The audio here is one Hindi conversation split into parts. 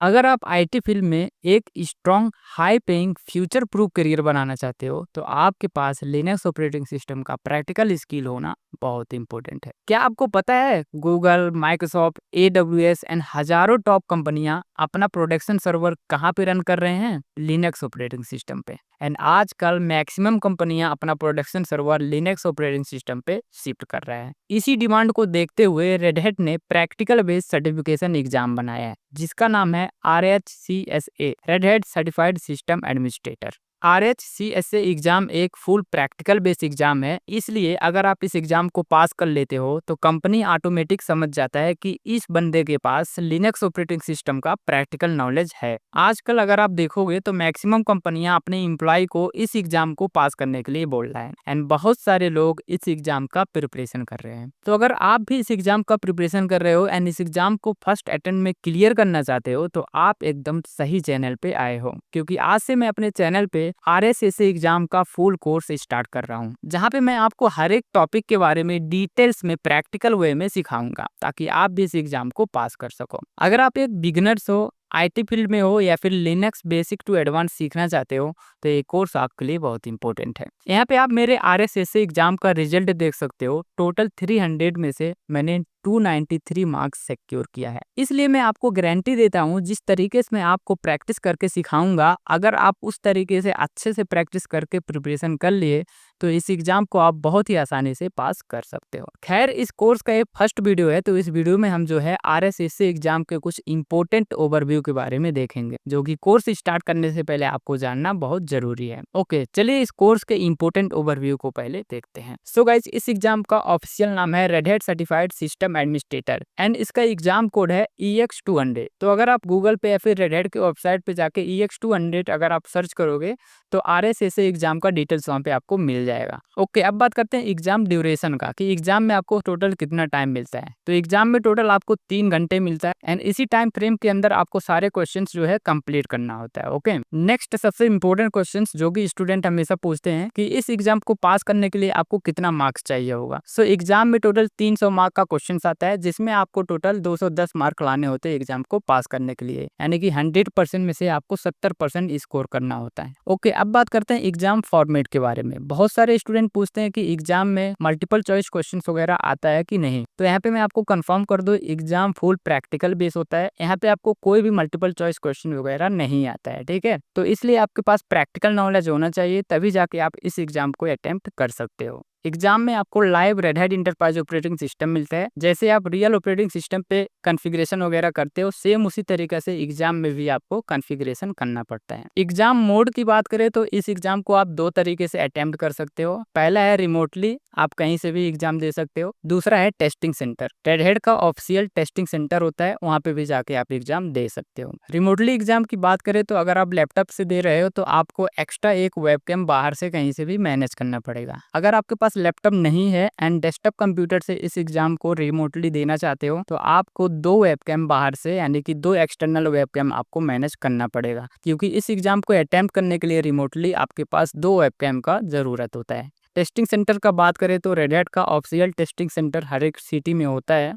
अगर आप आईटी फील्ड में एक strong high paying future proof career बनाना चाहते हो तो आपके पास लिनक्स ऑपरेटिंग सिस्टम का प्रैक्टिकल स्किल होना बहुत इंपॉर्टेंट है। क्या आपको पता है गूगल, माइक्रोसॉफ्ट, एडब्ल्यूएस एंड हजारों टॉप कंपनियां अपना प्रोडक्शन सर्वर कहाँ पे रन कर रहे हैं? लिनक्स ऑपरेटिंग सिस्टम पे। एंड आजकल मैक्सिमम कंपनियां अपना production server Linux operating system पे शिफ्ट कर रहे हैं। इसी डिमांड को देखते हुए रेड हैट ने प्रैक्टिकल बेस्ड सर्टिफिकेशन एग्जाम बनाया है जिसका नाम है RHCSA, red hat certified system administrator. RHCSA exam एक फुल प्रैक्टिकल बेस्ड एग्जाम है, इसलिए अगर आप इस एग्जाम को पास कर लेते हो तो कंपनी ऑटोमेटिक समझ जाता है कि इस बंदे के पास लिनक्स ऑपरेटिंग सिस्टम का प्रैक्टिकल नॉलेज है। आजकल अगर आप देखोगे तो मैक्सिमम कंपनियां अपने एम्प्लॉय को इस एग्जाम को पास करने के लिए बोल रहा है एंड बहुत सारे लोग इस एग्जाम का प्रिपरेशन कर रहे हैं। तो अगर आप भी इस एग्जाम का प्रिपरेशन कर रहे हो एंड इस एग्जाम को फर्स्ट अटेम्प्ट में क्लियर करना चाहते हो तो आप एकदम सही चैनल पे आए हो, क्योंकि आज से मैं अपने चैनल पे RSSA एग्जाम का फुल कोर्स स्टार्ट कर रहा हूँ जहाँ पे मैं आपको हर एक टॉपिक के बारे में डिटेल्स में प्रैक्टिकल वे में सिखाऊंगा ताकि आप भी इस एग्जाम को पास कर सको। अगर आप एक बिगिनर्स हो, आईटी फील्ड में हो या फिर लिनक्स बेसिक टू एडवांस सीखना चाहते हो तो ये कोर्स आपके लिए बहुत इंपॉर्टेंट है। यहाँ पे आप मेरे RSSA एग्जाम का रिजल्ट देख सकते हो। टोटल 300 में से मैंने 293 मार्क्स सिक्योर किया है। इसलिए मैं आपको गारंटी देता हूँ जिस तरीके से मैं आपको प्रैक्टिस करके सिखाऊंगा, अगर आप उस तरीके से अच्छे से प्रैक्टिस करके प्रिपरेशन कर लिए तो इस एग्जाम को आप बहुत ही आसानी से पास कर सकते हो। खैर, इस कोर्स का ये फर्स्ट वीडियो है तो इस वीडियो में हम जो है RSSA एग्जाम के कुछ इंपॉर्टेंट ओवरव्यू के बारे में देखेंगे जो कि कोर्स स्टार्ट करने से पहले आपको जानना बहुत जरूरी है। ओके, चलिए इस कोर्स के इंपॉर्टेंट ओवरव्यू को पहले देखते हैं। सो गाइस, इस एग्जाम का ऑफिशियल नाम है red hat certified system administrator and इसका एग्जाम कोड है EX200। तो अगर आप गूगल पे या फिर रेड हैट की वेबसाइट पे जाके EX200 अगर आप सर्च करोगे तो RSSA एग्जाम का डिटेल्स वहाँ पे आपको मिल जाएगा। ओके, अब बात करते हैं एग्जाम ड्यूरेशन का कि एग्जाम में आपको टोटल कितना टाइम मिलता है। तो एग्जाम में टोटल आपको 3 घंटे मिलता है एंड इसी टाइम फ्रेम के अंदर आपको सारे क्वेश्चंस जो है कंप्लीट करना होता है। ओके, नेक्स्ट सबसे इंपॉर्टेंट क्वेश्चंस जो कि स्टूडेंट हमेशा पूछते हैं कि इस एग्जाम को पास करने के लिए आपको कितना मार्क्स चाहिए होगा। सो एग्जाम में टोटल 300 मार्क का क्वेश्चन आता है जिसमें आपको टोटल 210 मार्क लाने होते हैं एग्जाम को पास करने के लिए, यानी कि 100% में से आपको 70% स्कोर करना होता है। ओके, अब बात करते हैं एग्जाम फॉर्मेट के बारे में। बहुत सारे स्टूडेंट पूछते हैं कि एग्जाम में मल्टीपल चॉइस क्वेश्चंस वगैरह आता है कि नहीं। तो यहाँ पे मैं आपको कंफर्म कर दूं, एग्जाम फुल प्रैक्टिकल बेस होता है। यहाँ पे आपको कोई भी मल्टीपल चॉइस क्वेश्चन वगैरह नहीं आता है, ठीक है। तो इसलिए आपके पास प्रैक्टिकल नॉलेज होना चाहिए, तभी जाके आप इस एग्जाम को अटेम्प्ट कर सकते हो। एग्जाम में आपको live red hat enterprise operating system मिलता है। जैसे आप रियल ऑपरेटिंग सिस्टम पे कॉन्फ़िगरेशन वगैरह करते हो, सेम उसी तरीके से एग्जाम में भी आपको कॉन्फ़िगरेशन करना पड़ता है। एग्जाम मोड की बात करें तो इस एग्जाम को आप 2 तरीके से अटेम्प्ट कर सकते हो। पहला है रिमोटली, आप कहीं से भी एग्जाम दे सकते हो। दूसरा है टेस्टिंग सेंटर, रेड हैट का ऑफिशियल टेस्टिंग सेंटर होता है, वहाँ पे भी जाके आप एग्जाम दे सकते हो। रिमोटली एग्जाम की बात करें तो अगर आप लैपटॉप से दे रहे हो तो आपको एक्स्ट्रा एक वेबकैम बाहर से कहीं से भी मैनेज करना पड़ेगा। अगर आपके पास लैपटॉप नहीं है एंड डेस्कटॉप कंप्यूटर से इस एग्जाम को रिमोटली देना चाहते हो तो आपको 2 वेबकैम बाहर से, यानी कि 2 एक्सटर्नल वेबकैम आपको मैनेज करना पड़ेगा, क्योंकि इस एग्जाम को अटेम्प्ट करने के लिए रिमोटली आपके पास 2 वेबकैम का जरूरत होता है। टेस्टिंग सेंटर का बात करें तो रेड हैट का ऑफिशियल टेस्टिंग सेंटर हर एक सिटी में होता है।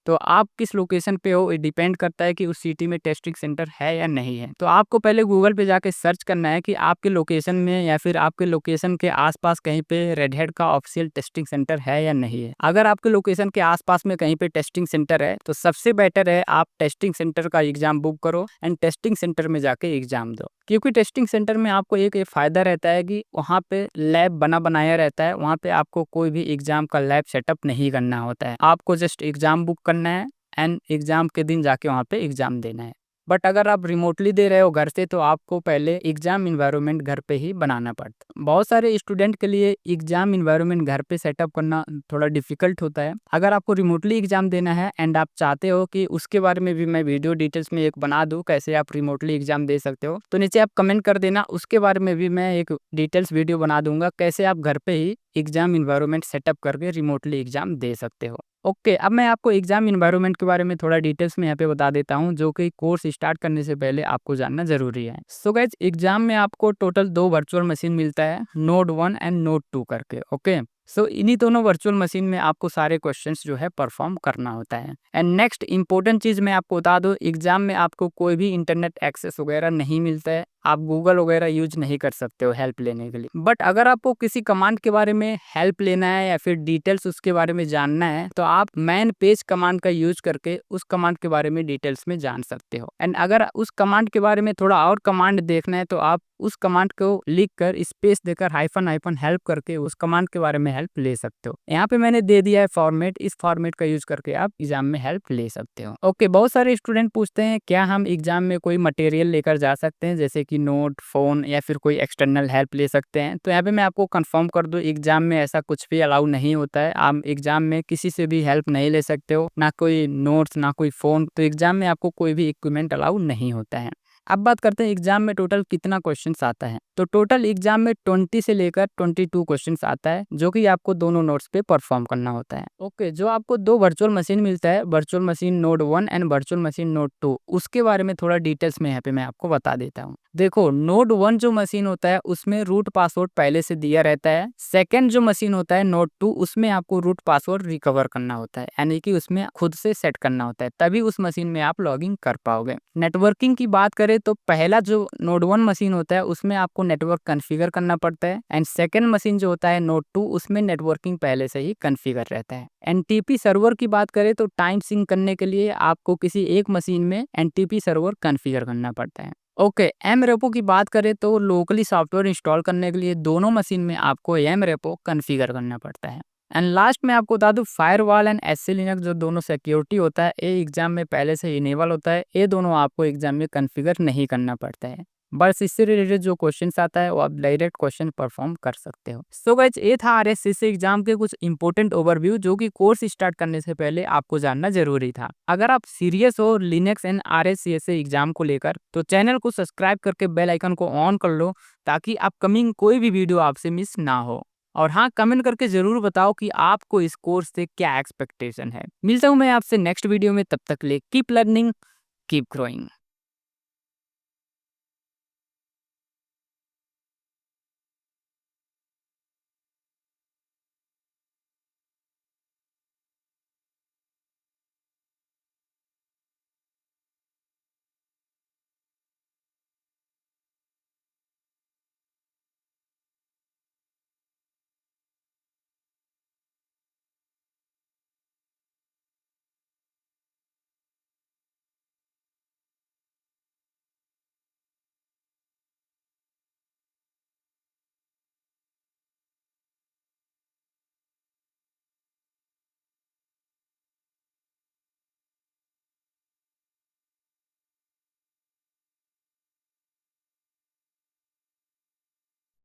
तो आप किस लोकेशन पे हो, ये डिपेंड करता है कि उस सिटी में टेस्टिंग सेंटर है या नहीं है। तो आपको पहले गूगल पे जाके सर्च करना है कि आपके लोकेशन में या फिर आपके लोकेशन के आसपास कहीं पे रेड हैट का ऑफिशियल टेस्टिंग सेंटर है या नहीं है। अगर आपके लोकेशन के आसपास में कहीं पे टेस्टिंग सेंटर है तो सबसे बेटर है आप टेस्टिंग सेंटर का एग्जाम बुक करो एंड टेस्टिंग सेंटर में जाके एग्जाम दो, क्योंकि टेस्टिंग सेंटर में आपको एक फायदा रहता है कि वहाँ पे लैब बना बनाया रहता है। वहाँ पे आपको कोई भी एग्जाम का लैब सेटअप नहीं करना होता है, आपको जस्ट एग्जाम बुक करना है एंड एग्जाम के दिन जाके वहाँ पे एग्जाम देना है। बट अगर आप रिमोटली दे रहे हो घर से तो आपको पहले एग्जाम इन्वायरमेंट घर पे ही बनाना पड़ता है। बहुत सारे स्टूडेंट के लिए एग्जाम इन्वायरमेंट घर पे सेटअप करना थोड़ा डिफिकल्ट होता है। अगर आपको रिमोटली एग्जाम देना है एंड आप चाहते हो कि उसके बारे में भी मैं वीडियो डिटेल्स में एक बना दूं कैसे आप रिमोटली एग्जाम दे सकते हो, तो नीचे आप कमेंट कर देना, उसके बारे में भी मैं एक डिटेल्स वीडियो बना दूंगा कैसे आप घर पे ही एग्जाम इन्वायरमेंट सेटअप करके रिमोटली एग्जाम दे सकते हो। ओके, अब मैं आपको एग्जाम इन्वायरमेंट के बारे में थोड़ा डिटेल्स में यहाँ पे बता देता हूँ जो कि कोर्स स्टार्ट करने से पहले आपको जानना जरूरी है। सो गाइस, एग्जाम में आपको टोटल 2 वर्चुअल मशीन मिलता है, नोड 1 एंड नोड 2 करके। ओके, सो इन्हीं दोनों वर्चुअल मशीन में आपको सारे क्वेश्चंस जो है परफॉर्म करना होता है। एंड नेक्स्ट इंपॉर्टेंट चीज़ मैं आपको बता दूँ, एग्जाम में आपको कोई भी इंटरनेट एक्सेस वगैरह नहीं मिलता है। आप गूगल वगैरह यूज नहीं कर सकते हो हेल्प लेने के लिए। बट अगर आपको किसी कमांड के बारे में हेल्प लेना है या फिर डिटेल्स उसके बारे में जानना है, तो आप मैन पेज कमांड का यूज करके उस कमांड के बारे में डिटेल्स में जान सकते हो। एंड अगर उस कमांड के बारे में थोड़ा और कमांड देखना है, तो आप उस कमांड को लिख कर स्पेस देकर हाइफन हाइफन हेल्प करके उस कमांड के बारे में हेल्प ले सकते हो। यहाँ पे मैंने दे दिया है फॉर्मेट, इस फॉर्मेट का यूज करके आप एग्जाम में हेल्प ले सकते हो। ओके, बहुत सारे स्टूडेंट पूछते हैं क्या हम एग्जाम में कोई मटेरियल लेकर जा सकते हैं, जैसे कि नोट, फोन या फिर कोई एक्सटर्नल हेल्प ले सकते हैं। तो यहाँ पे मैं आपको कंफर्म कर दूं, एग्जाम में ऐसा कुछ भी अलाउ नहीं होता है। आप एग्जाम में किसी से भी हेल्प नहीं ले सकते हो, ना कोई नोट्स ना कोई फोन। तो एग्जाम में आपको कोई भी इक्विपमेंट अलाउ नहीं होता है। अब बात करते हैं एग्जाम में टोटल कितना क्वेश्चंस आता है। तो टोटल एग्जाम में 20 से लेकर 22 क्वेश्चंस आता है, जो कि आपको दोनों नोट्स पे परफॉर्म करना होता है। ओके, जो आपको दो वर्चुअल मशीन मिलता है, virtual machine node 1 and virtual machine node 2, उसके बारे में थोड़ा डिटेल्स में यहाँ पे मैं आपको बता देता हूँ। देखो, नोड 1 जो मशीन होता है उसमें रूट पासवर्ड पहले से दिया रहता है। सेकंड जो मशीन होता है नोड 2, उसमें आपको रूट पासवर्ड रिकवर करना होता है, यानी कि उसमें खुद से सेट करना होता है, तभी उस मशीन में आप लॉगिन कर पाओगे। नेटवर्किंग की बात करें तो पहला जो नोड 1 मशीन होता है उसमें आपको नेटवर्क कॉन्फ़िगर करना पड़ता है, एंड सेकंड मशीन जो होता है नोड 2, उसमें नेटवर्किंग पहले से ही कॉन्फ़िगर रहता है। एनटीपी सर्वर की बात करें तो टाइम सिंक करने के लिए आपको किसी एक मशीन में एनटीपी सर्वर कॉन्फ़िगर करना पड़ता है। ओके, एमरेपो की बात करें तो लोकली सॉफ्टवेयर इंस्टॉल करने के लिए दोनों मशीन में आपको एमरेपो कॉन्फ़िगर करना पड़ता है। एंड लास्ट में आपको बता दूं, फायरवॉल एंड एससी लिनक्स जो दोनों सिक्योरिटी होता है, ये एग्जाम में पहले से इनेबल होता है। ये दोनों आपको एग्जाम में कॉन्फ़िगर नहीं करना पड़ता है। बस इससे रिलेटेड जो क्वेश्चंस आता है वो आप डायरेक्ट क्वेश्चन परफॉर्म कर सकते हो। सो गाइस, ये था आरएससीसी एग्जाम के कुछ इंपॉर्टेंट ओवरव्यू, जो कि कोर्स स्टार्ट करने से पहले आपको जानना जरूरी था। अगर आप सीरियस हो लिनक्स एंड आरएससीसी एग्जाम को लेकर, तो चैनल को सब्सक्राइब करके बेल आइकन को ऑन कर लो, ताकि अपकमिंग कोई भी वीडियो आपसे मिस ना हो। और हाँ, कमेंट करके जरूर बताओ कि आपको इस कोर्स से क्या एक्सपेक्टेशन है। मिलता हूँ मैं आपसे नेक्स्ट वीडियो में, तब तक के लिए कीप लर्निंग, कीप ग्रोइंग।